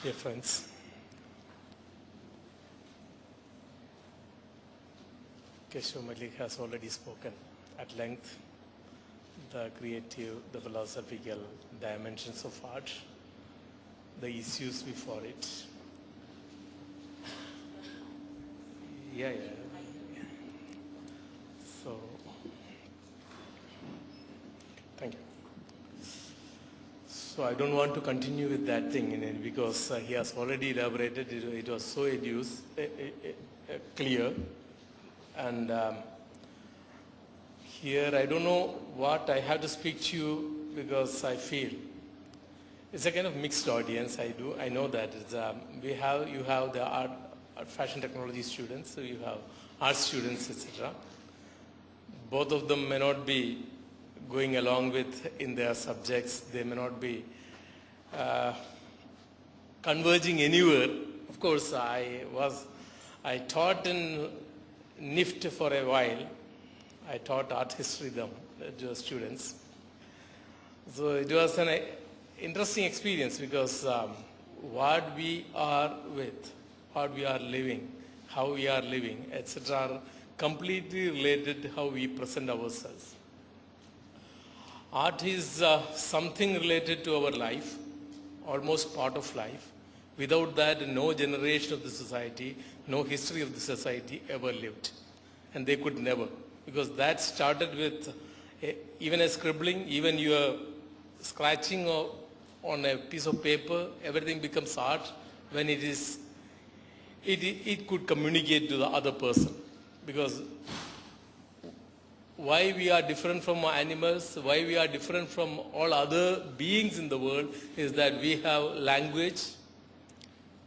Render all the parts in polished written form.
Dear friends, Keshav Malik has already spoken at length the creative, the philosophical dimensions of art, the issues before it. Yeah. So, thank you. So I don't want to continue with that thing in it because he has already elaborated. It was so clear. And here I don't know what I have to speak to you because I feel it's a kind of mixed audience. I know that it's, you have the art, fashion technology students, so you have art students, etc. Both of them may not be going along with in their subjects. They may not be converging anywhere. Of course, I taught in NIFT for a while. I taught art history to students. So it was an interesting experience because what we are with, what we are living, how we are living, etc. are completely related to how we present ourselves. Art is something related to our life, almost part of life. Without that, no generation of the society, no history of the society ever lived. And they could never. Because that started with even a scribbling, even your scratching on a piece of paper, everything becomes art when it could communicate to the other person. Because why we are different from animals, why we are different from all other beings in the world is that we have language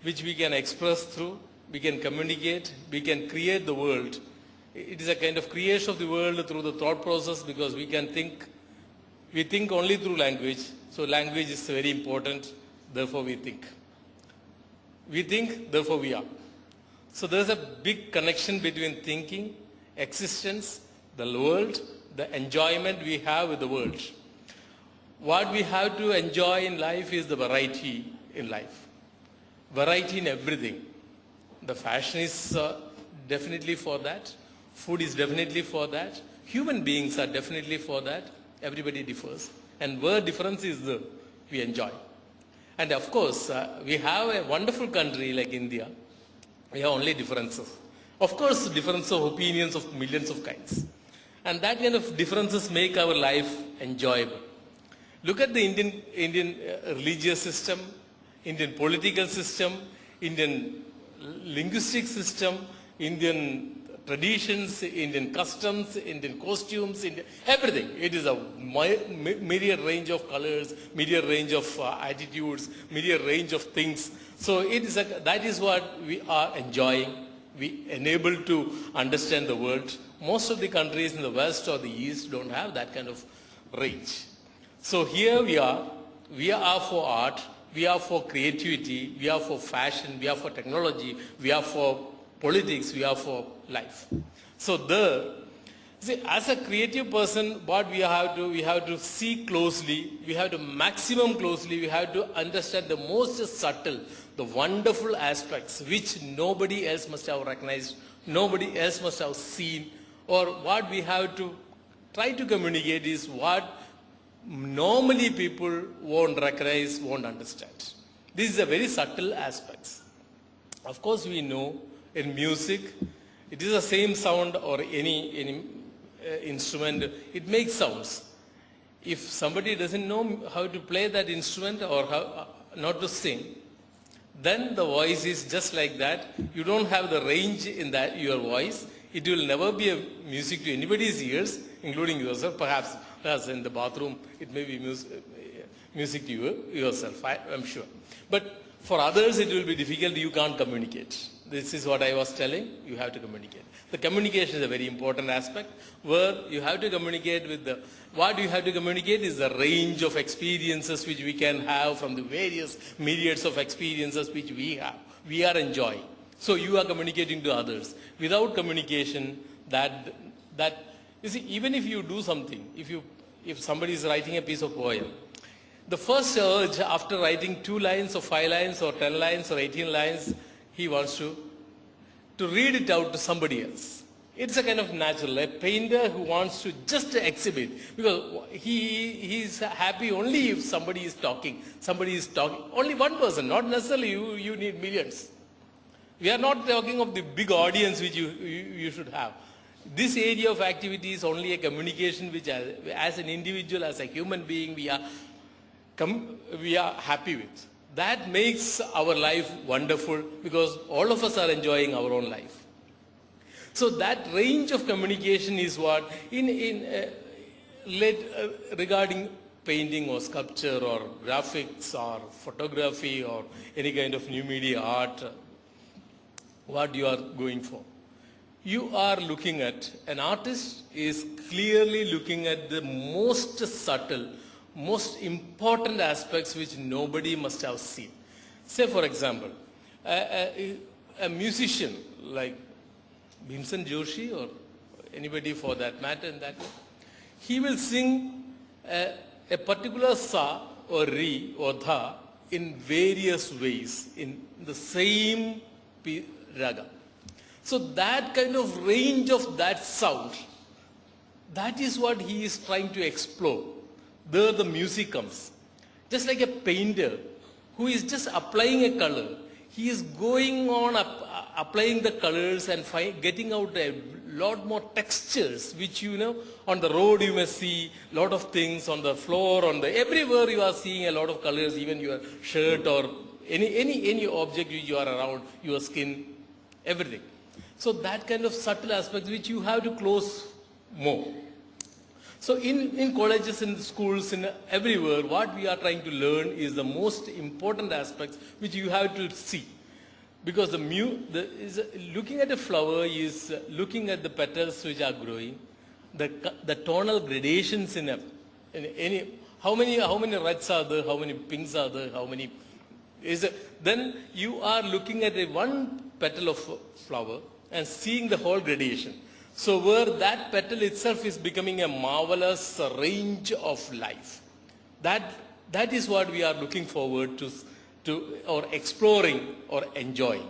which we can express through, we can communicate, we can create the world. It is a kind of creation of the world through the thought process because we think only through language. So language is very important, therefore we think. We think, therefore we are. So there is a big connection between thinking, existence, the world, the enjoyment we have with the world. What we have to enjoy in life is the variety in life. Variety in everything. The fashion is definitely for that. Food is definitely for that. Human beings are definitely for that. Everybody differs. And where difference is there, we enjoy. And of course, we have a wonderful country like India. We have only differences. Of course, difference of opinions of millions of kinds. And that kind of differences make our life enjoyable. Look at the Indian religious system, Indian political system, Indian linguistic system, Indian traditions, Indian customs, Indian costumes, everything. It is a myriad range of colors, myriad range of attitudes, myriad range of things. So that is what we are enjoying. We enable to understand the world. Most of the countries in the West or the East don't have that kind of range. So here we are for art, we are for creativity, we are for fashion, we are for technology, we are for politics, we are for life. So as a creative person, what we have to see closely, we have to maximum closely, we have to understand the most subtle, the wonderful aspects which nobody else must have recognized, nobody else must have seen, or what we have to try to communicate is what normally people won't recognize, won't understand. This is a very subtle aspects. Of course, we know in music, it is the same sound or any instrument, it makes sounds. If somebody doesn't know how to play that instrument or how not to sing, then the voice is just like that. You don't have the range in that your voice. It will never be a music to anybody's ears, including yourself. Perhaps in the bathroom, it may be music to yourself, I'm sure. But for others, it will be difficult. You can't communicate. This is what I was telling. You have to communicate. The communication is a very important aspect where you have to communicate with what you have to communicate is the range of experiences which we can have from the various myriads of experiences which we have. We are enjoying. So you are communicating to others. Without communication, you see, even if you do something, if somebody is writing a piece of poem, The first urge after writing 2 lines or 5 lines or 10 lines or 18 lines, he wants to read it out to somebody else. It's a kind of natural. A painter who wants to just exhibit, because he's happy only if somebody is talking. Somebody is talking. Only one person, not necessarily you need millions. We are not talking of the big audience which you should have. This area of activity is only a communication which as an individual, as a human being, we are happy with. That makes our life wonderful because all of us are enjoying our own life. So that range of communication is what regarding painting or sculpture or graphics or photography or any kind of new media art, what you are going for. You are looking at, an artist is clearly looking at the most subtle, most important aspects which nobody must have seen. Say for example, a musician like Bhimsen Joshi or anybody for that matter in that way, he will sing a particular sa or ri or dha in various ways in the same raga. So that kind of range of that sound, that is what he is trying to explore. There the music comes. Just like a painter who is just applying a color, he is going on applying the colors and getting out a lot more textures, which on the road you may see a lot of things, on the floor, everywhere you are seeing a lot of colors, even your shirt or any object which you are around, your skin, everything. So that kind of subtle aspects which you have to close more. So in colleges, in schools, in everywhere, what we are trying to learn is the most important aspects which you have to see. Because looking at a flower is looking at the petals which are growing, the tonal gradations in any, how many reds are there, how many pinks are there, how many then you are looking at one petal of flower and seeing the whole gradation. So where that petal itself is becoming a marvelous range of life. That is what we are looking forward to or exploring or enjoying.